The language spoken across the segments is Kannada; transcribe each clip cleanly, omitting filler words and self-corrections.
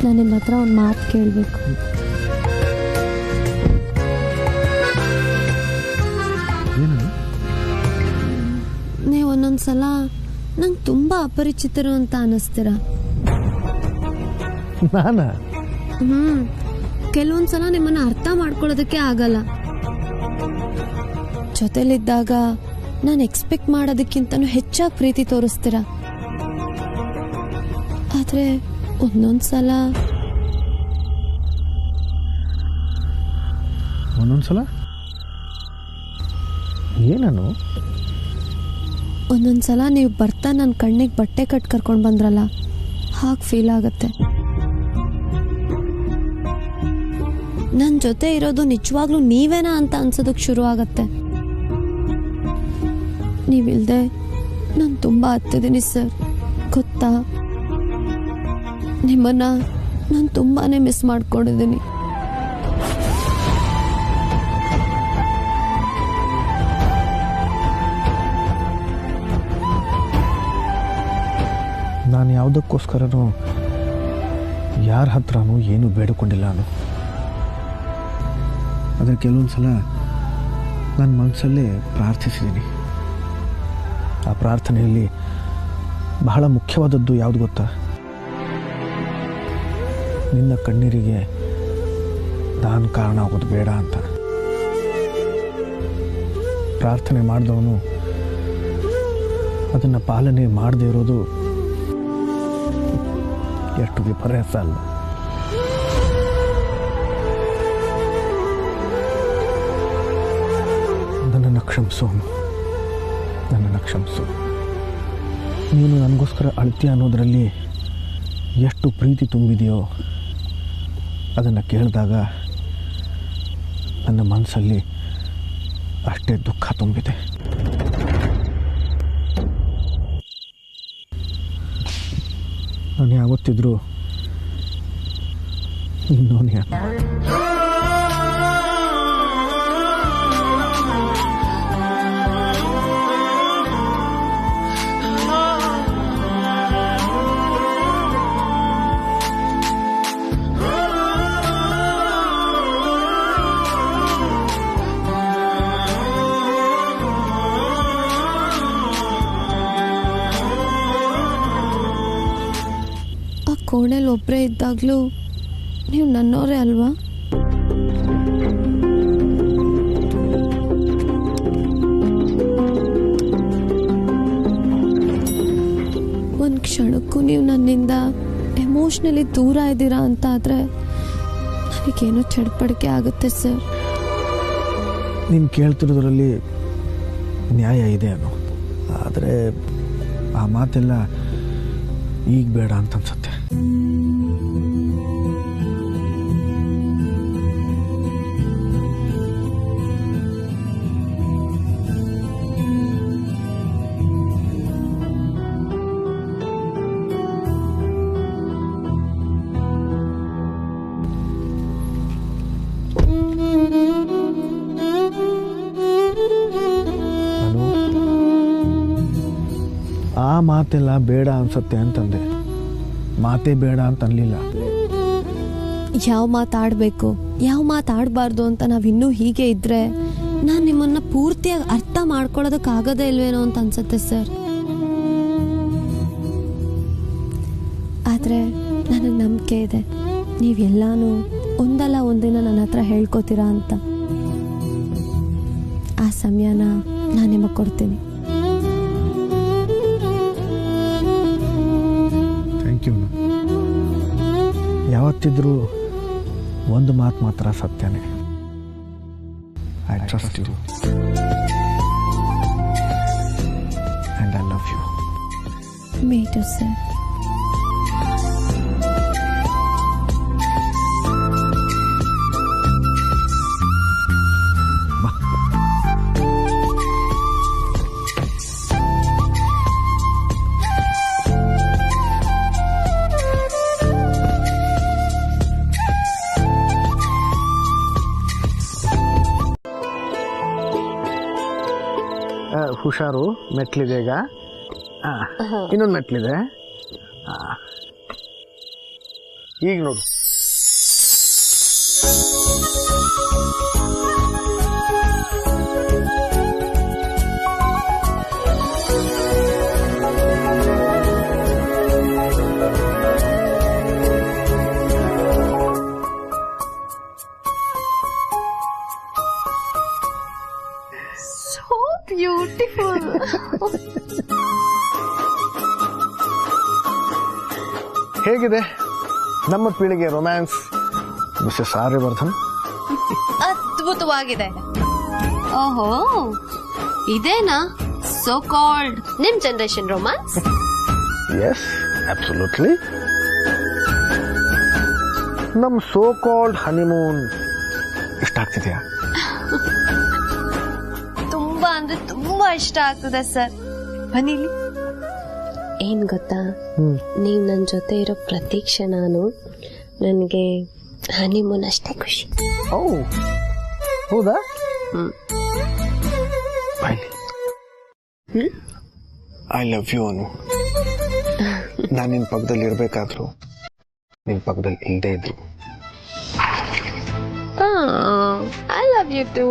ನಾನು ನಿಮ್ಮ ಹತ್ರ ಒಂದು ಮಾತು ಕೇಳಬೇಕು. ನೀವು ಒಂದೊಂದ್ಸಲ ನಂಗೆ ತುಂಬ ಅಪರಿಚಿತರು ಅಂತ ಅನ್ನಿಸ್ತೀರ. ಕೆಲವೊಂದ್ಸಲ ನಿಮ್ಮನ್ನ ಅರ್ಥ ಮಾಡ್ಕೊಳ್ಳೋದಕ್ಕೆ ಆಗಲ್ಲ. ಜೊತೆಲಿದ್ದಾಗ ನಾನು ಎಕ್ಸ್ಪೆಕ್ಟ್ ಮಾಡೋದಕ್ಕಿಂತನೂ ಹೆಚ್ಚಾಗಿ ಪ್ರೀತಿ ತೋರಿಸ್ತೀರ. ಆದ್ರೆ ಒಂದೊಂದ್ಸಲ ಏನನು ಒಂದೊಂದ್ಸಲ ನೀವು ಬರ್ತಾ ನನ್ನ ಕಣ್ಣಿಗೆ ಬಟ್ಟೆ ಕಟ್ ಕರ್ಕೊಂಡು ಬಂದ್ರಲ್ಲ, ಹಾಗೆ ಫೀಲ್ ಆಗತ್ತೆ. ನನ್ನ ಜೊತೆ ಇರೋದು ನಿಜವಾಗ್ಲೂ ನೀವೇನಾ ಅಂತ ಅನ್ಸೋದಕ್ಕೆ ಶುರು ಆಗತ್ತೆ. ನೀವಿಲ್ದೆ ನಾನು ತುಂಬ ಹತ್ತಿದ್ದೀನಿ ಸರ್, ಗೊತ್ತಾ? ನಿಮ್ಮನ್ನ ನಾನು ತುಂಬಾನೇ ಮಿಸ್ ಮಾಡ್ಕೊಂಡಿದ್ದೀನಿ. ನಾನು ಯಾವುದಕ್ಕೋಸ್ಕರನೂ ಯಾರ ಹತ್ರನೂ ಏನೂ ಬೇಡಿಕೊಂಡಿಲ್ಲ. ನಾನು ಆದರೆ ಕೆಲವೊಂದು ಸಲ ನನ್ನ ಮನಸ್ಸಲ್ಲೇ ಪ್ರಾರ್ಥಿಸಿದ್ದೀನಿ. ಆ ಪ್ರಾರ್ಥನೆಯಲ್ಲಿ ಬಹಳ ಮುಖ್ಯವಾದದ್ದು ಯಾವುದು ಗೊತ್ತಾ? ನಿನ್ನ ಕಣ್ಣೀರಿಗೆ ನಾನು ಕಾರಣ ಆಗೋದು ಬೇಡ ಅಂತ. ಪ್ರಾರ್ಥನೆ ಮಾಡಿದವನು ಅದನ್ನು ಪಾಲನೆ ಮಾಡದೇ ಇರೋದು ಎಷ್ಟು ವಿಪರ್ಯಾಸ ಅಲ್ಲ. ನನ್ನನ್ನು ಕ್ಷಮಿಸು, ನನ್ನನ್ನು ಕ್ಷಮಿಸು. ನೀನು ನನಗೋಸ್ಕರ ಅಳ್ತೀಯ ಅನ್ನೋದರಲ್ಲಿ ಎಷ್ಟು ಪ್ರೀತಿ ತುಂಬಿದೆಯೋ ಅದನ್ನು ಕೇಳಿದಾಗ ನನ್ನ ಮನಸ್ಸಲ್ಲಿ ಅಷ್ಟೇ ದುಃಖ ತುಂಬಿದೆ. ನಾನು ಯಾವತ್ತಿದ್ರೂ ಇನ್ನೋನೇ ಕೋಣೆಲಿ ಒಬ್ಬರೇ ಇದ್ದಾಗಲೂ ನೀವು ನನ್ನವರೇ ಅಲ್ವಾ? ಒಂದು ಕ್ಷಣಕ್ಕೂ ನೀವು ನನ್ನಿಂದ ಎಮೋಷ್ನಲಿ ದೂರ ಇದ್ದೀರಾ ಅಂತ ಆದರೆ ನನಗೇನೋ ಚಡ್ಪಡಿಕೆ ಆಗುತ್ತೆ ಸರ್. ನೀನು ಕೇಳ್ತಿರೋದ್ರಲ್ಲಿ ನ್ಯಾಯ ಇದೆ ಅನ್ನೋ, ಆದರೆ ಆ ಮಾತೆಲ್ಲ ಈಗ ಬೇಡ ಅಂತ ಅನ್ಸುತ್ತೆ. ಆ ಮಾತೆಲ್ಲ ಬೇಡ ಅನ್ಸುತ್ತೆ ಅಂತಂದೆ, ಮಾತೇ ಬೇಡ ಅಂತ ಅನ್ಲಿಲ್ಲ. ಯಾವ ಮಾತಾಡಬೇಕು ಯಾವ ಮಾತಾಡಬಾರ್ದು ಅಂತ ನಾವಿನ್ನೂ ಹೀಗೆ ಇದ್ರೆ ನಾನು ನಿಮ್ಮನ್ನ ಪೂರ್ತಿಯಾಗಿ ಅರ್ಥ ಮಾಡ್ಕೊಳ್ಳೋದಕ್ಕಾಗದೇ ಇಲ್ವೇನೋ ಅಂತ ಅನ್ಸುತ್ತೆ ಸರ್. ಆದರೆ ನನಗೆ ನಂಬಿಕೆ ಇದೆ, ನೀವೆಲ್ಲಾನು ಒಂದಲ್ಲ ಒಂದಿನ ನನ್ನ ಹತ್ರ ಹೇಳ್ಕೊತೀರಾ ಅಂತ. ಆ ಸಮಯನ ನಾನು ನಿಮಗೆ ಕೊಡ್ತೀನಿ. Thank you. ಯಾವತ್ತಿದ್ರೂ ಒಂದು ಮಾತು ಮಾತ್ರ ಸತ್ಯನೇ, I trust you and I love you. Me too, sir. ಹುಷಾರು, ಮೆಟ್ಲಿದೆ ಈಗ. ಇನ್ನೊಂದು ಮೆಟ್ಲಿದೆ. ಈಗ ನೋಡು. So beautiful. ಹೇಗಿದೆ ನಮ್ಮ ಪೀಳಿಗೆ ರೊಮ್ಯಾನ್ಸ್, ಮಿಸಸ್ ಆರ್ಯವರ್ಧನ್? ಅದ್ಭುತವಾಗಿದೆ. ಓಹೋ, ಇದೇನಾ ಸೋ ಕಾಲ್ಡ್ ನಿಮ್ ಜನರೇಷನ್ ರೊಮ್ಯಾನ್ಸ್? Yes, absolutely. ನಮ್ಮ ಸೋ ಕಾಲ್ಡ್ ಹನಿಮೂನ್ ಇಷ್ಟ ಆಗ್ತಿದೆಯಾ? ತುಂಬಾ ಅಂದ್ರೆ ತುಂಬಾ ಇಷ್ಟ ಆಗ್ತದೆ ಸರ್. ಬನ್ನಿ. ಏನ್ ಗೊತ್ತಾ, ನೀವ್ ನನ್ ಜೊತೆ ಇರೋ ಪ್ರತಿ ಕ್ಷಣನು ನನ್ಗೆ ಹನಿಮೂನ್ ಅಷ್ಟೇ ಖುಷಿ. ಓ ಹೌದಾ? I love you Anu. ನಾನು ನಿನ್ ಪಕ್ಕದಲ್ಲಿ ಇರ್ಬೇಕಾದ್ರು ನಿನ್ ಪಕ್ಕದಲ್ಲಿ ಇಲ್ಲದೆ ಇದ್ರು. I love you too.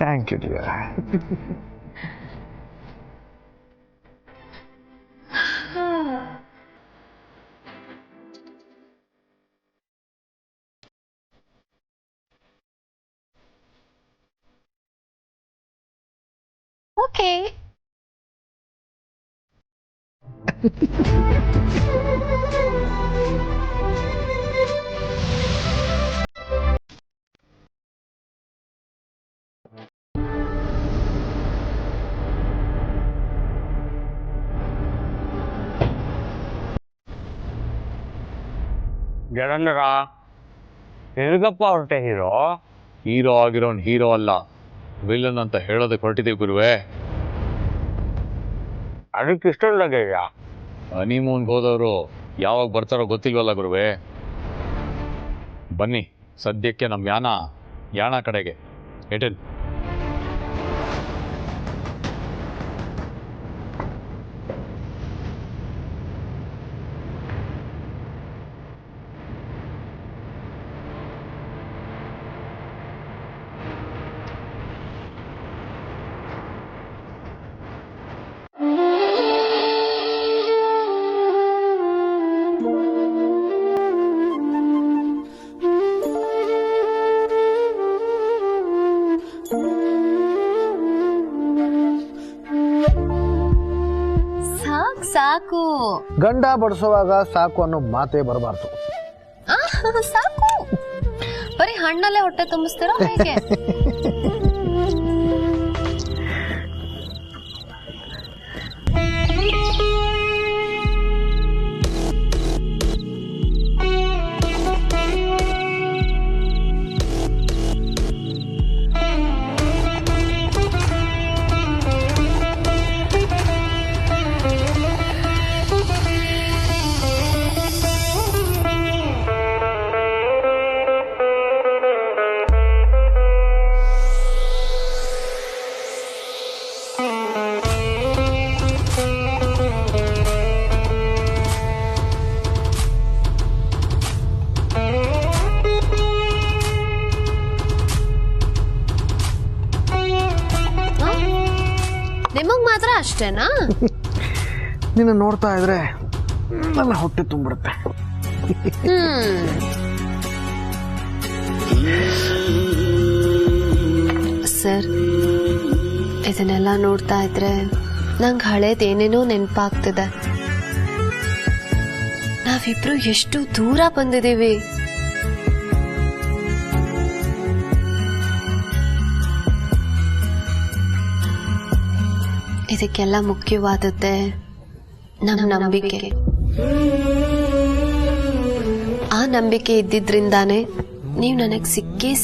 Thank you dear. Okay. ಜಡಂದ್ರ ಎಲ್ಗಪ್ಪ ಹೊರಟೆ ಹೀರೋ? ಹೀರೋ ಆಗಿರೋನ್ ಹೀರೋ ಅಲ್ಲ, ವಿಲನ್ ಅಂತ ಹೇಳೋದಕ್ಕೆ ಹೊರಟಿದ್ದೀವಿ ಗುರುವೆ. ಅದಕ್ಕೆ ಇಷ್ಟೊಂದಾಗೆಯ ಹನಿಮೂನ್ಗೆ ಹೋದವರು ಯಾವಾಗ ಬರ್ತಾರೋ ಗೊತ್ತಿಲ್ವಲ್ಲ ಗುರುವೆ. ಬನ್ನಿ, ಸದ್ಯಕ್ಕೆ ನಮ್ಮ ಯಾಣ ಕಡೆಗೆ ಎಟೆಲ್. ಸಾಕು. ಗಂಡ ಬಡಿಸುವಾಗ ಸಾಕು ಅನ್ನೋ ಮಾತೇ ಬರಬಾರ್ದು. ಸಾಕು. ಬರೀ ಹಣ್ಣಲ್ಲೇ ಹೊಟ್ಟೆ ತುಂಬಿಸ್ತೀರಾ ಹೇಗೆ? ನಿಮಗ್ ಮಾತ್ರ ಅಷ್ಟೇನಾ? ನಿನ್ನ ನೋಡ್ತಾ ಇದ್ರೆ ನನ್ನ ಹೊಟ್ಟೆ ತುಂಬಿಡುತ್ತೆ. ಸರ್, ಇದನ್ನೆಲ್ಲ ನೋಡ್ತಾ ಇದ್ರೆ ನಂಗೆ ಹಳೇದೇನೇನೋ ನೆನಪಾಗ್ತಿದೆ. ನಾವಿಬ್ರು ಎಷ್ಟು ದೂರ ಬಂದಿದ್ದೀವಿ. ಇದಕ್ಕೆಲ್ಲ ಮುಖ್ಯವಾದದ್ದೇ ನಮ್ಮ ನಂಬಿಕೆ. ಆ ನಂಬಿಕೆ ಇದ್ದಿದ್ರಿಂದಾನೇ ನೀವು ನನಗೆ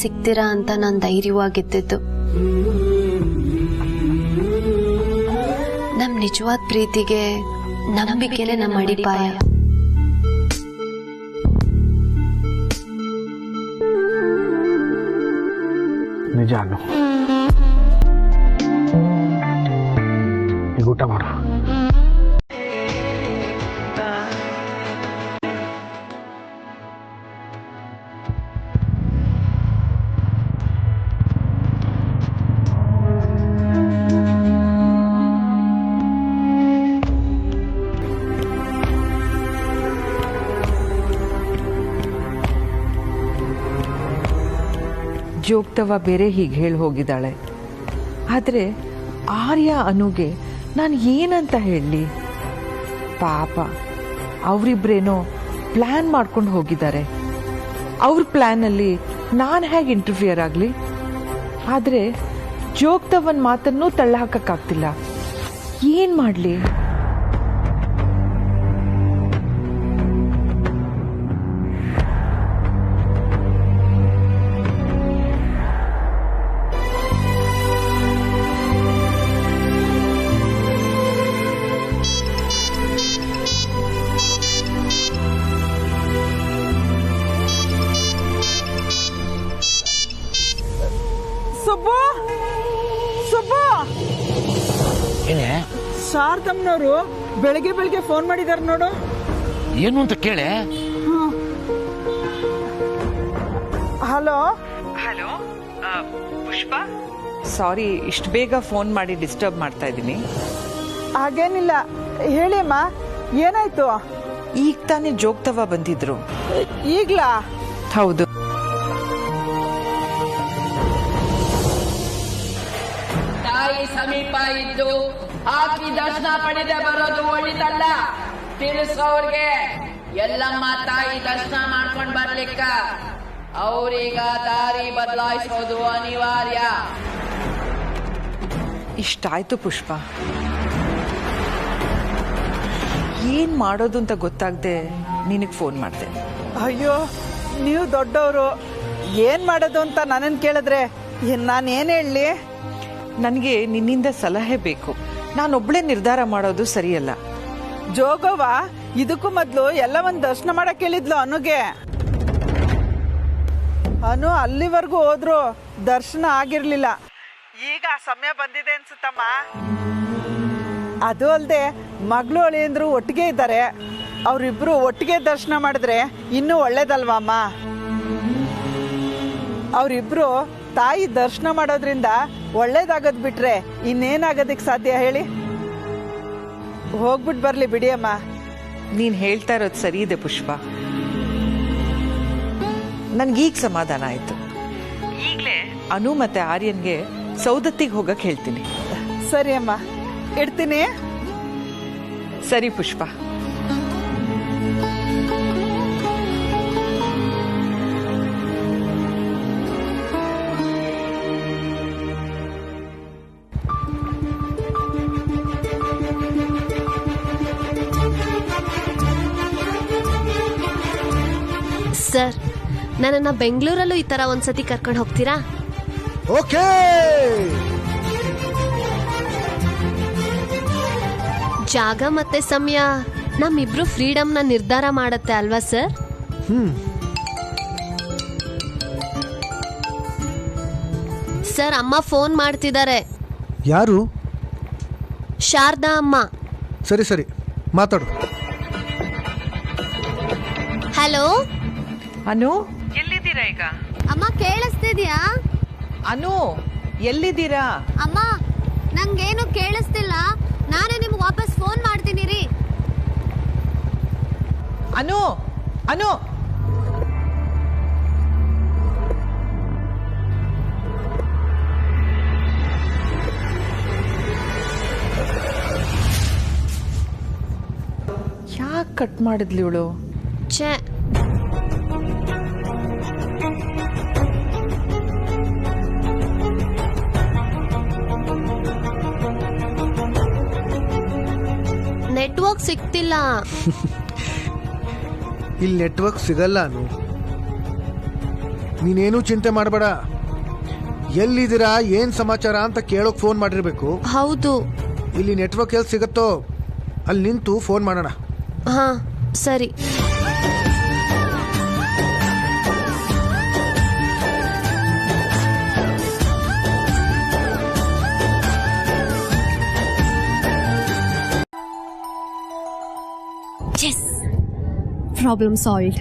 ಸಿಗ್ತೀರಾ ಅಂತ ನಾನು ಧೈರ್ಯವಾಗಿದ್ದಿದ್ದು. ನಮ್ ನಿಜವಾದ ಪ್ರೀತಿಗೆ ನಂಬಿಕೆನೇ ನಮ್ಮ ಅಡಿಪಾಯ. ನಿಜಾನು. ಈಗ ಊಟ ಮಾಡು. ಜೋಗ್ತವ ಬೇರೆ ಹೀಗೆ ಹೇಳಿ ಹೋಗಿದ್ದಾಳೆ. ಆದರೆ ಆರ್ಯ ಅನುಗೆ ನಾನು ಏನಂತ ಹೇಳಲಿ? ಪಾಪ ಅವರಿಬ್ರೇನೋ ಪ್ಲ್ಯಾನ್ ಮಾಡ್ಕೊಂಡು ಹೋಗಿದ್ದಾರೆ. ಅವ್ರ ಪ್ಲ್ಯಾನಲ್ಲಿ ನಾನು ಹೇಗೆ ಇಂಟರ್ಫಿಯರ್ ಆಗಲಿ? ಆದರೆ ಜೋಗ್ತವನ್ ಮಾತನ್ನೂ ತಳ್ಳ ಹಾಕಕ್ಕಾಗ್ತಿಲ್ಲ. ಏನು ಮಾಡಲಿ? ಸುಬ್ಬು ಸುಬ್ಬು ಏನೇ ಶಾರದಮ್ಮನವರು ಬೆಳಗ್ಗೆ ಫೋನ್ ಮಾಡಿದಾರೆ ನೋಡು. ಏನು ಅಂತ ಕೇಳೆ. ಹಲೋ ಹಲೋ ಪುಷ್ಪ, ಸಾರಿ ಇಷ್ಟು ಬೇಗ ಫೋನ್ ಮಾಡಿ ಡಿಸ್ಟರ್ಬ್ ಮಾಡ್ತಾ ಇದ್ದೀನಿ. ಹಾಗೇನಿಲ್ಲ, ಹೇಳಿ ಅಮ್ಮ, ಏನಾಯ್ತು? ಈಗ ತಾನೇ ಜೋಗ್ತವ ಬಂದಿದ್ರು. ಈಗ್ಲಾ? ಹೌದು. ತಾಯಿ ಸಮೀಪ ಇದ್ದು ಆಕಿ ದರ್ಶನ ಪಡೆದೇ ಬರೋದು ಒಳ್ಳಿದಲ್ಲ. ತಿಳಿಸೋರ್ಗೆ ಎಲ್ಲಮ್ಮ ತಾಯಿ ದರ್ಶನ ಮಾಡ್ಕೊಂಡ್ ಬರ್ಲಿಕ್ಕ ಅವ್ರೀಗ ದಾರಿ ಬದಲಾಯಿಸೋದು ಅನಿವಾರ್ಯ. ಇಷ್ಟಾಯ್ತು ಪುಷ್ಪ. ಏನ್ ಮಾಡೋದು ಅಂತ ಗೊತ್ತಾಗದೆ ನಿನಗೆ ಫೋನ್ ಮಾಡಿದೆ. ಅಯ್ಯೋ, ನೀವು ದೊಡ್ಡವರು, ಏನ್ ಮಾಡೋದು ಅಂತ ನನ್ನನ್ನು ಕೇಳಿದ್ರೆ ನಾನೇನ್ ಹೇಳಲಿ? ನನಗೆ ನಿನ್ನಿಂದ ಸಲಹೆ ಬೇಕು. ನಾನೊಬ್ಳೆ ನಿರ್ಧಾರ ಮಾಡೋದು ಸರಿಯಲ್ಲ. ಜೋಗವ್ವ ಇದಕ್ಕೂ ಮೊದ್ಲು ಎಲ್ಲ ಒಂದ್ ದರ್ಶನ ಮಾಡಕ್ ಹೇಳಿದ್ಲು ಅನುಗೆ. ಅನು ಅಲ್ಲಿವರೆಗೂ ಹೋದ್ರು ದರ್ಶನ ಆಗಿರ್ಲಿಲ್ಲ. ಈಗ ಸಮಯ ಬಂದಿದೆ ಅನ್ಸುತ್ತಮ್ಮ. ಅದು ಅಲ್ಲದೆ ಮಗಳು ಅಳಿಯಂದ್ರು ಒಟ್ಟಿಗೆ ಇದ್ದಾರೆ. ಅವ್ರಿಬ್ರು ಒಟ್ಟಿಗೆ ದರ್ಶನ ಮಾಡಿದ್ರೆ ಇನ್ನೂ ಒಳ್ಳೇದಲ್ವಾ ಅಮ್ಮ? ಅವರಿಬ್ರು ತಾಯಿ ದರ್ಶನ ಮಾಡೋದ್ರಿಂದ ಒಳ್ಳೇದಾಗದ್ ಬಿಟ್ರೆ ಇನ್ನೇನಾಗೋದಿಕ್ ಸಾಧ್ಯ ಹೇಳಿ? ಹೋಗ್ಬಿಟ್ಟು ಬರ್ಲಿ ಬಿಡಿ ಅಮ್ಮ. ನೀನ್ ಹೇಳ್ತಾ ಇರೋದು ಸರಿ ಇದೆ ಪುಷ್ಪ. ನನ್ಗೀಗ ಸಮಾಧಾನ ಆಯ್ತು. ಈಗಲೇ ಅನು ಮತ್ತೆ ಆರ್ಯನ್ಗೆ ಸೌದತ್ತಿಗೆ ಹೋಗಕ್ ಹೇಳ್ತೀನಿ. ಸರಿ ಅಮ್ಮ, ಇಡ್ತೀನಿ. ಸರಿ ಪುಷ್ಪ. ಸರ್, ನನ್ನನ್ನ ಬೆಂಗಳೂರಲ್ಲೂ ಈ ತರ ಒಂದ್ಸತಿ ಕರ್ಕೊಂಡು ಹೋಗ್ತೀರಾ? ಓಕೆ. ಜಾಗ ಮತ್ತೆ ಸಮಯ ನಮ್ಮಿಬ್ರು ಫ್ರೀಡಮ್ನ ನಿರ್ಧಾರ ಮಾಡತ್ತೆ ಅಲ್ವಾ ಸರ್? ಸರ್, ಅಮ್ಮ ಫೋನ್ ಮಾಡ್ತಿದ್ದಾರೆ. ಯಾರು? ಶಾರದಾ ಅಮ್ಮ. ಸರಿ ಸರಿ, ಮಾತಾಡು. ಹಲೋ ಅನು, ಎಲ್ಲಿದ್ದೀರಾ ಈಗ? ಅಮ್ಮ ಕೇಳಿಸ್ತಿದ್ಯಾ? ಅನು, ಎಲ್ಲಿದ್ದೀರಾ? ಅಮ್ಮ ನಂಗೇನು ಕೇಳಿಸ್ತಿಲ್ಲ. ನಾನೇ ನಿಮ್ಗೆ ವಾಪಸ್ ಫೋನ್ ಮಾಡ್ತೀನಿ ರೀ. ಅನು, ಅನು, ಯಾಕೆ ಕಟ್ ಮಾಡಿದ್ಲಿ ಇವಳು? ಛೇ, ನೆಟ್ವರ್ಕ್ ಸಿಗ್ತಿಲ್ಲ. ಇಲ್ಲಿ ನೆಟ್ವರ್ಕ್ ಸಿಗಲ್ಲ ಅನು. ನೀನೇನು ಚಿಂತೆ ಮಾಡಬೇಡ. ಎಲ್ಲಿದ್ದೀರಾ, ಏನ್ ಸಮಾಚಾರ ಅಂತ ಕೇಳೋಕ್ ಫೋನ್ ಮಾಡಿರ್ಬೇಕು. ಹೌದು. ಇಲ್ಲಿ ನೆಟ್ವರ್ಕ್ ಎಲ್ಲಿ ಸಿಗುತ್ತೋ ಅಲ್ಲಿ ನಿಂತು ಫೋನ್ ಮಾಡೋಣ. ಹಾ ಸರಿ. Yes, problem solved.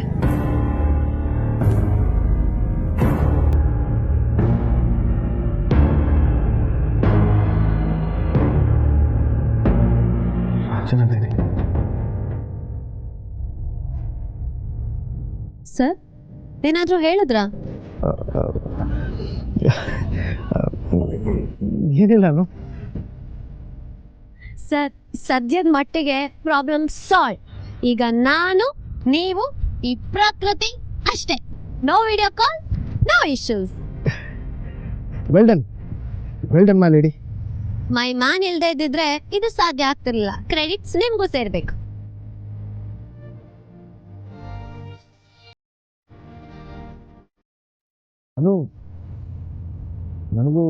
ಸರ್, ಏನಾದ್ರೂ ಹೇಳಿದ್ರಾ? ಏನಿಲ್ಲ ನಾನು ಸರ್ ಸದ್ಯದ ಮಟ್ಟಿಗೆ ಪ್ರಾಬ್ಲಮ್ ಸಾಲ್ವ್. ಈಗ ನಾನು ನೀವು ಈ ಪ್ರಕೃತಿ ಅಷ್ಟೇ. No video call, no issues. Well done my lady. My man ಇಲ್ದೇ ಇದ್ದಿದ್ರೆ ಇದು ಸಾಧ್ಯ ಆಗ್ತಿರ್ಲಿಲ್ಲ. ಕ್ರೆಡಿಟ್ಸ್ ನಿಮ್ಗೂ ಸೇರ್ಬೇಕು. ಅದು ನನಗೂ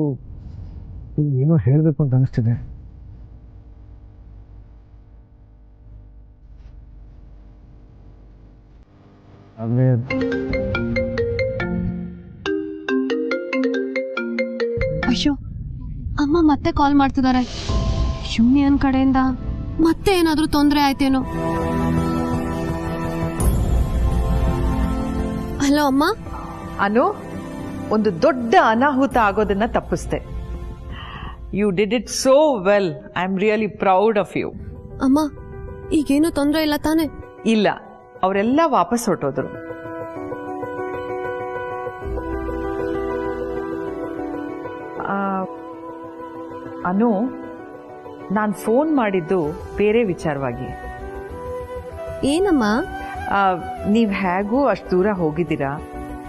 ಏನೋ ಹೇಳಬೇಕು ಅಂತ ಅನಿಸ್ತಿದೆ. ಆದರೆ ಅಯ್ಯೋ, ಅಮ್ಮ ಮತ್ತೆ ಕಾಲ್ ಮಾಡ್ತಿದ್ದಾರೆ. ಯೂನಿಯನ್ ಕಡೆಯಿಂದ ಮತ್ತೆ ಏನಾದ್ರೂ ತೊಂದರೆ ಆಯ್ತೇನೋ. ಹಲೋ ಅಮ್ಮ. ಅನು, ಒಂದು ದೊಡ್ಡ ಅನಾಹುತ ಆಗೋದನ್ನ ತಪ್ಪಿಸ್ದೆ. You did it so well. I am really proud of you. ಅಮ್ಮ, ಈಗೇನು ತೊಂದರೆ ಇಲ್ಲ ತಾನೆ? ಇಲ್ಲ, ಅವರೆಲ್ಲ ವಾಪಸ್ ಹೊರಟೋದ್ರು. ಅನು, ನಾನು ಫೋನ್ ಮಾಡಿದ್ದು ಬೇರೆ ವಿಚಾರವಾಗಿ. ಏನಮ್ಮ? ನೀವ್ ಹೇಗೂ ಅಷ್ಟು ದೂರ ಹೋಗಿದ್ದೀರಾ,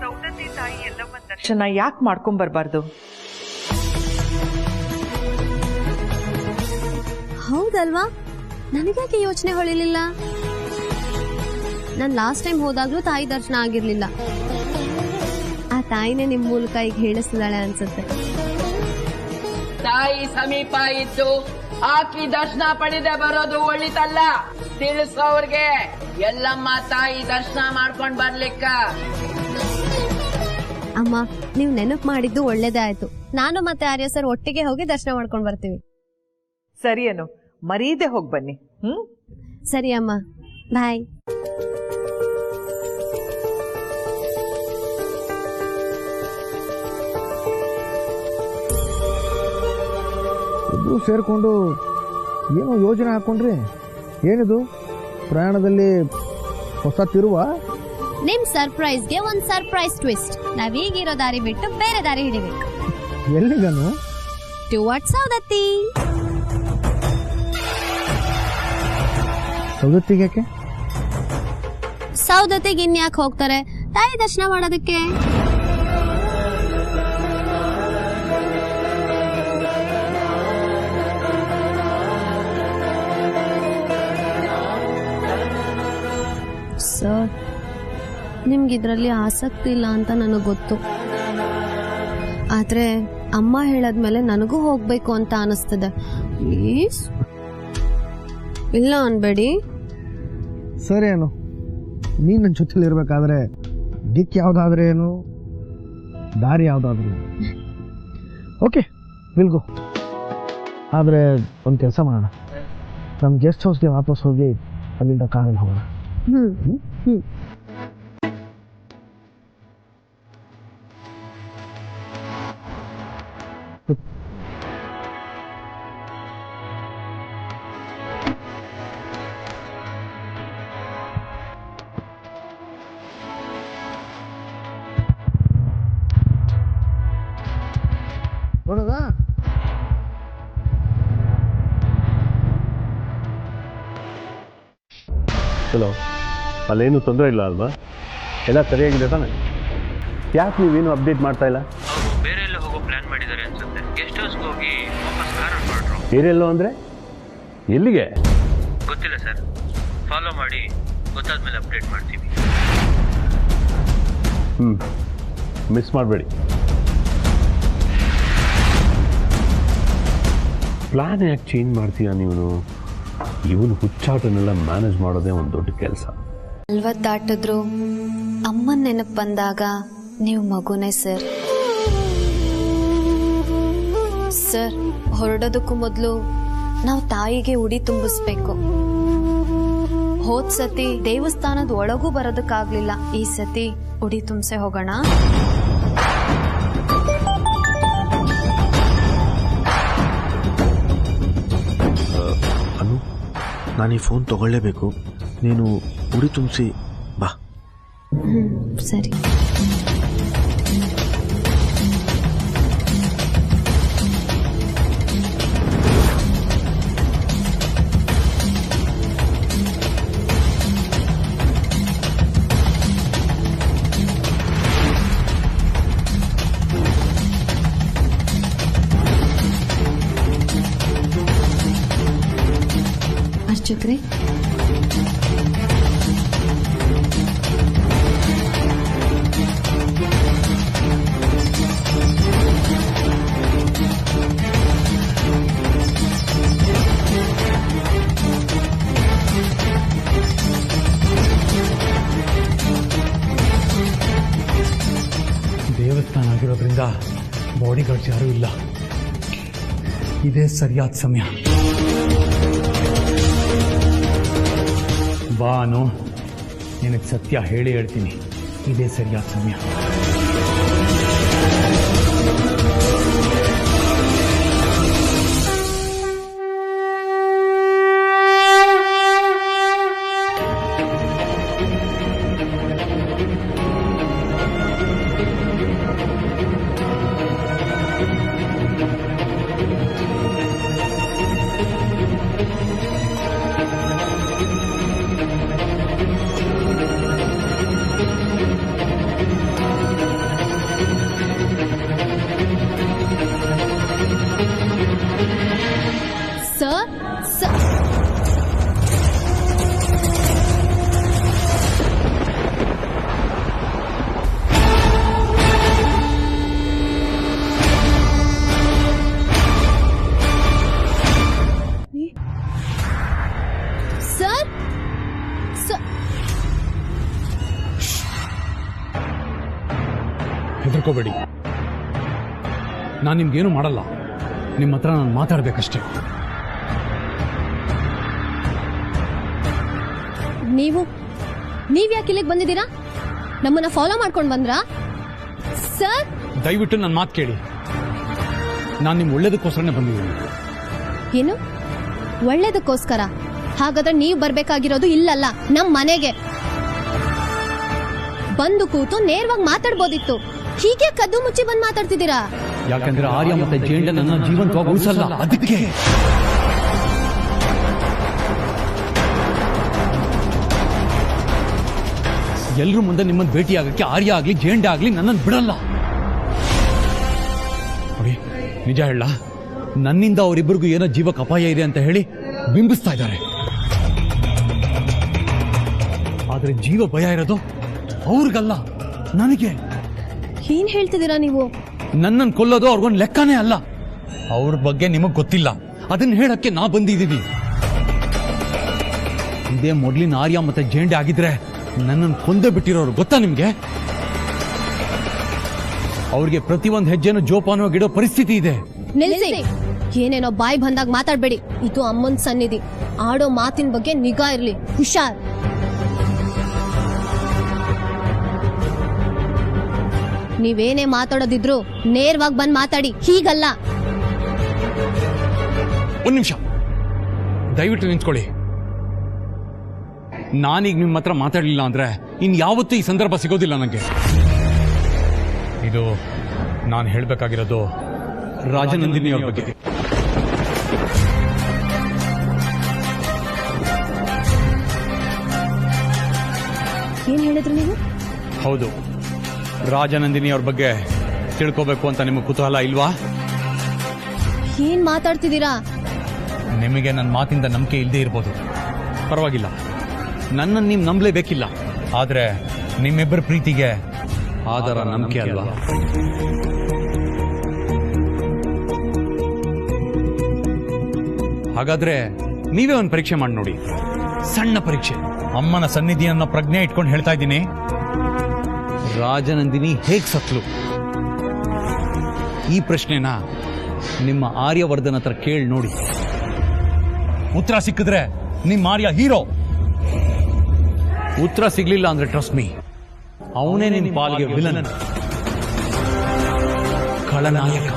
ಸೌದತ್ತಿ ತಾಯಿ ಎಲ್ಲಮ್ಮ ದರ್ಶನ ಯಾಕೆ ಮಾಡ್ಕೊಂಬರ್ಬಾರ್ದು? ಹೌದಲ್ವಾ? ನನಗ್ಯಾಕೆ ಯೋಚನೆ ಹೊಳಿಲಿಲ್ಲ? ನಾನು ಲಾಸ್ಟ್ ಟೈಮ್ ಹೋದಾಗ್ಲೂ ತಾಯಿ ದರ್ಶನ ಆಗಿರ್ಲಿಲ್ಲ. ಆ ತಾಯಿನೇ ನಿಮ್ ಮೂಲಕ ಈಗ ಹೇಳಿಸ್ತಿದ್ದಾಳೆ ಅನ್ಸುತ್ತೆ. ತಾಯಿ ಸಮೀಪ ಇದ್ದು ಆಕಿ ದರ್ಶನ ಪಡೆದೇ ಬರೋದು ಒಳಿತಲ್ಲ. ತಿಳಿಸೋರ್ಗೆ ಎಲ್ಲಮ್ಮ ತಾಯಿ ದರ್ಶನ ಮಾಡ್ಕೊಂಡ್ ಬರ್ಲಿಕ್ಕ. ಅಮ್ಮ, ನೀವ್ ನೆನಪು ಮಾಡಿದ್ದು ಒಳ್ಳೇದೇ ಆಯ್ತು. ನಾನು ಮತ್ತೆ ಆರ್ಯ ಸರ್ ಒಟ್ಟಿಗೆ ಹೋಗಿ ದರ್ಶನ ಮಾಡ್ಕೊಂಡ್ ಬರ್ತೀವಿ. ಸರಿ ಅನು, ಮರೀದೆ ಹೋಗಿ ಬನ್ನಿ. ಸರಿ ಅಮ್ಮ, ಬಾಯ್. ಇಬ್ಬರು ಸೇರಿಕೊಂಡು ಏನೋ ಯೋಜನೆ ಹಾಕೊಂಡ್ರಿ. ಏನಿದು? ಪ್ರಯಾಣದಲ್ಲಿ ಹೊಸ ತಿರುವ? ನಿಮ್ ಸರ್ಪ್ರೈಸ್ಗೆ ಒಂದ್ ಸರ್ಪ್ರೈಸ್ ಟ್ವಿಸ್ಟ್. ನಾವ್ ಈಗಿರೋ ದಾರಿ ಬಿಟ್ಟು ಬೇರೆ ದಾರಿ ಹಿಡಿಬೇಕು. ಎಲ್ಲಿಗನು? ಟುವರ್ಡ್ಸ್ ಸೌದತ್ತಿ. ಸೌದತ್ತಿಗೆ ಯಾಕೆ? ಸೌದತ್ತಿಗೆ ಇನ್ಯಾಕೆ ಹೋಗ್ತಾರೆ? ತಾಯಿ ದರ್ಶನ ಮಾಡೋದಕ್ಕೆ. ಸರ್, ನಿಮ್ಗಿದ್ರಲ್ಲಿ ಆಸಕ್ತಿ ಇಲ್ಲ ಅಂತ ನನಗೆ ಗೊತ್ತು. ಆದ್ರೆ ಅಮ್ಮ ಹೇಳದ್ಮೇಲೆ ನನಗೂ ಹೋಗ್ಬೇಕು ಅಂತ ಅನಿಸ್ತದೆ. ಪ್ಲೀಸ್ ಇಲ್ಲ ಅನ್ಬೇಡಿ. ಸರಿ ಅನು, ನೀನು ನನ್ನ ಜೊತೆಲಿ ಇರ್ಬೇಕಾದ್ರೆ ದಿಕ್ ಯಾವುದಾದ್ರೆ ಏನು, ದಾರಿ ಯಾವುದಾದ್ರೂ ಓಕೆ, ವಿಲ್ ಗೋ. ಆದರೆ ಒಂದು ಕೆಲಸ ಮಾಡೋಣ, ನಮ್ಮ ಗೆಸ್ಟ್ ಹೌಸ್ಗೆ ವಾಪಸ್ ಹೋಗಿ ಅಲ್ಲಿಂದ ಕಾರಲ್ಲಿ ಹೋಗೋಣ. ನೋಡೋದಾ? ಹಲೋ, ಅಲ್ಲೇನು ತೊಂದರೆ ಇಲ್ಲ ಅಲ್ವಾ? ಎಲ್ಲ ಸರಿಯಾಗಿದೆ ತಾನೆ? ಯಾಕೆ ನೀವೇನು ಅಪ್ಡೇಟ್ ಮಾಡ್ತಾ ಇಲ್ಲ? ಬೇರೆ ಎಲ್ಲ ಹೋಗೋ ಪ್ಲಾನ್ ಮಾಡಿದ್ದಾರೆ ಅನ್ಸುತ್ತೆ. ಗೆಸ್ಟ್ ಹೌಸ್ಗೆ ಹೋಗಿ ವಾಪಸ್ ಕಾರ್ ಹೊರಟ್ರು. ಬೇರೆ ಎಲ್ಲೋ ಅಂದರೆ ಎಲ್ಲಿಗೆ ಗೊತ್ತಿಲ್ಲ ಸರ್. ಫಾಲೋ ಮಾಡಿ, ಗೊತ್ತಾದ್ಮೇಲೆ ಅಪ್ಡೇಟ್ ಮಾಡ್ತೀವಿ. ಮಿಸ್ ಮಾಡಬೇಡಿ. ಪ್ಲಾನ್ ಯಾಕೆ ಚೇಂಜ್ ಮಾಡ್ತೀಯಾ ನೀನು? ಇವನು ಹುಚ್ಚಾಟನೆಲ್ಲ ಮ್ಯಾನೇಜ್ ಮಾಡೋದೇ ಒಂದು ದೊಡ್ಡ ಕೆಲಸ. 40 ದಾಟಿದ್ರು ಅಮ್ಮನ ನೆನಪು ಬಂದಾಗ ನೀವು ಮಗುನೇ ಸರ್. ಸರ್, ಹೊರಡೋದಕ್ಕೂ ಮೊದಲು ನಾವು ತಾಯಿಗೆ ಉಡಿ ತುಂಬಿಸ್ಬೇಕು. ಹೋದ್ ಸತಿ ದೇವಸ್ಥಾನದ ಒಳಗೂ ಬರೋದಕ್ಕಾಗ್ಲಿಲ್ಲ. ಈ ಸತಿ ಉಡಿ ತುಂಬಿಸೆ ಹೋಗೋಣ. ಅನು, ನಾನು ಈ ಫೋನ್ ತಗೊಳ್ಳೇಬೇಕು. ನೀನು ಉಡಿ ತುಂಬಿಸಿ ಬಾ. ಸರಿ. ಪೋಷಕ್ರೆ, ದೇವಸ್ಥಾನ ಆಗಿರೋದ್ರಿಂದ ಬಾಡಿ ಗಾರ್ಡ್ಸ್ ಯಾರೂ ಇಲ್ಲ. ಇದೇ ಸರಿಯಾದ ಸಮಯ. ಬಾನು, ನಿನಗೆ ಸತ್ಯ ಹೇಳ್ತೀನಿ. ಇದೇ ಸರಿಯಾದ ಸಮಯ. ಹೆದರ್ಕೋಬೇಡಿ, ನಾನು ನಿಮ್ಗೇನು ಮಾಡಲ್ಲ. ನಿಮ್ಮ ಹತ್ರ ನಾನು ಮಾತಾಡ್ಬೇಕಷ್ಟೇ. ನೀವ್ಯಾಕೆ ಇಲ್ಲಿಗೆ ಬಂದಿದ್ದೀರಾ? ನಮ್ಮನ್ನ ಫಾಲೋ ಮಾಡ್ಕೊಂಡು ಬಂದ್ರಾ ಸರ್? ದಯವಿಟ್ಟು ನನ್ನ ಮಾತು ಕೇಳಿ. ನಾನು ನಿಮ್ಮ ಒಳ್ಳೇದಕ್ಕೋಸ್ಕರನೇ ಬಂದಿದ್ದೀನಿ. ಏನು ಒಳ್ಳೇದಕ್ಕೋಸ್ಕರ? ಹಾಗಾದ್ರೆ ನೀವು ಬರ್ಬೇಕಾಗಿರೋದು ಇಲ್ಲಲ್ಲ, ನಮ್ಮ ಮನೆಗೆ. ಬಂದು ಕೂತು ನೇರವಾಗಿ ಮಾತಾಡ್ಬೋದಿತ್ತು. ಹೀಗೆ ಕದ್ದು ಮುಚ್ಚಿ ಬಂದು ಮಾತಾಡ್ತಿದ್ದೀರಾ? ಯಾಕಂದ್ರೆ ಆರ್ಯ ಮತ್ತೆ ಜೇಂಡ ನನ್ನ ಜೀವಂತವಾಗಿ ಉಳಿಸಲ್ಲ, ಅದಕ್ಕೆ. ಎಲ್ರೂ ಮುಂದೆ ನಿಮ್ಮನ್ನು ಭೇಟಿಯಾಗಕ್ಕೆ ಆರ್ಯ ಆಗ್ಲಿ ಜೇಂಡ ಆಗ್ಲಿ ನನ್ನನ್ನು ಬಿಡಲ್ಲ. ನೋಡಿ, ನಿಜ ಹೇಳ, ನನ್ನಿಂದ ಅವರಿಬ್ಬರಿಗೂ ಏನೋ ಜೀವಕ್ಕೆ ಅಪಾಯ ಇದೆ ಅಂತ ಹೇಳಿ ಬಿಂಬಿಸ್ತಾ ಇದ್ದಾರೆ. ಆದ್ರೆ ಜೀವ ಭಯ ಇರೋದು ಅವ್ರಿಗಲ್ಲ, ನನಗೆ. ಏನ್ ಹೇಳ್ತಿದ್ದೀರಾ ನೀವು? ನನ್ನನ್ನು ಕೊಲ್ಲೋದು ಅವ್ರಿಗೊಂದು ಲೆಕ್ಕನೇ ಅಲ್ಲ. ಅವ್ರ ಬಗ್ಗೆ ನಿಮಗ್ ಗೊತ್ತಿಲ್ಲ, ಅದನ್ನ ಹೇಳಕ್ಕೆ ನಾ ಬಂದಿದ್ದೀನಿ. ಇದೇ ಮೊದಲಿನ ಆರ್ಯ ಮತ್ತೆ ಜೇಂಡೆ ಆಗಿದ್ರೆ ನನ್ನನ್ನು ಕೊಂದೇ ಬಿಟ್ಟಿರೋರು, ಗೊತ್ತಾ ನಿಮ್ಗೆ? ಅವ್ರಿಗೆ ಪ್ರತಿಯೊಂದು ಹೆಜ್ಜೆನೂ ಜೋಪಾನವಾಗಿಡೋ ಪರಿಸ್ಥಿತಿ ಇದೆ. ನಿಲ್ಸಿ, ಏನೇನೋ ಬಾಯಿ ಬಂದಾಗ ಮಾತಾಡ್ಬೇಡಿ. ಇದು ಅಮ್ಮನ್ ಸನ್ನಿಧಿ. ಆಡೋ ಮಾತಿನ ಬಗ್ಗೆ ನಿಗಾ ಇರ್ಲಿ, ಹುಷಾರ್. ನೀವೇನೇ ಮಾತಾಡೋದಿದ್ರು ನೇರವಾಗಿ ಬಂದ್ ಮಾತಾಡಿ, ಹೀಗಲ್ಲ. ಒಂದ್ ನಿಮಿಷ, ದಯವಿಟ್ಟು ನಿಂತ್ಕೊಳ್ಳಿ. ನಾನೀಗ ನಿಮ್ಮ ಹತ್ರ ಮಾತಾಡಲಿಲ್ಲ ಅಂದ್ರೆ ಇನ್ಯಾವತ್ತೂ ಈ ಸಂದರ್ಭ ಸಿಗೋದಿಲ್ಲ ನನಗೆ. ಇದು ನಾನು ಹೇಳಬೇಕಾಗಿರೋದು ರಾಜನಂದಿನಿ ಅವ್ರ ಬಗ್ಗೆ. ಏನ್ ಹೇಳಿದ್ರು ನೀವು? ಹೌದು, ರಾಜನಂದಿನಿ ಅವ್ರ ಬಗ್ಗೆ ತಿಳ್ಕೋಬೇಕು ಅಂತ ನಿಮಗೆ ಕುತೂಹಲ ಇಲ್ವಾ? ಏನ್ ಮಾತಾಡ್ತಿದ್ದೀರಾ? ನಿಮಗೆ ನನ್ನ ಮಾತಿಂದ ನಂಬಿಕೆ ಇಲ್ಲದೆ ಇರ್ಬೋದು, ಪರವಾಗಿಲ್ಲ. ನನ್ನನ್ನು ನೀವು ನಂಬಲೇಬೇಕಿಲ್ಲ. ಆದ್ರೆ ನಿಮ್ಮಿಬ್ಬರ ಪ್ರೀತಿಗೆ ಆಧಾರ ನಂಬಿಕೆ ಅಲ್ವಾ? ಹಾಗಾದ್ರೆ ನೀವೇ ಒಂದು ಪರೀಕ್ಷೆ ಮಾಡಿ ನೋಡಿ, ಸಣ್ಣ ಪರೀಕ್ಷೆ. ಅಮ್ಮನ ಸನ್ನಿಧಿಯನ್ನ ಪ್ರಜ್ಞೆ ಇಟ್ಕೊಂಡು ಹೇಳ್ತಾ ಇದ್ದೀನಿ, ರಾಜನಂದಿನಿ ಹೇಗ್ ಸತ್ಲು? ಈ ಪ್ರಶ್ನೆನ ನಿಮ್ಮ ಆರ್ಯವರ್ಧನ್ ಹತ್ರ ಕೇಳಿ ನೋಡಿ. ಉತ್ತರ ಸಿಕ್ಕಿದ್ರೆ ನಿಮ್ಮ ಆರ್ಯ ಹೀರೋ. ಉತ್ತರ ಸಿಗ್ಲಿಲ್ಲ ಅಂದ್ರೆ ಟ್ರಸ್ಟ್ ಮೀ, ಅವನೇ ನಿನ್ನ ಪಾಲ್ಗೆ ವಿಲನ್, ಖಳನಾಯಕ.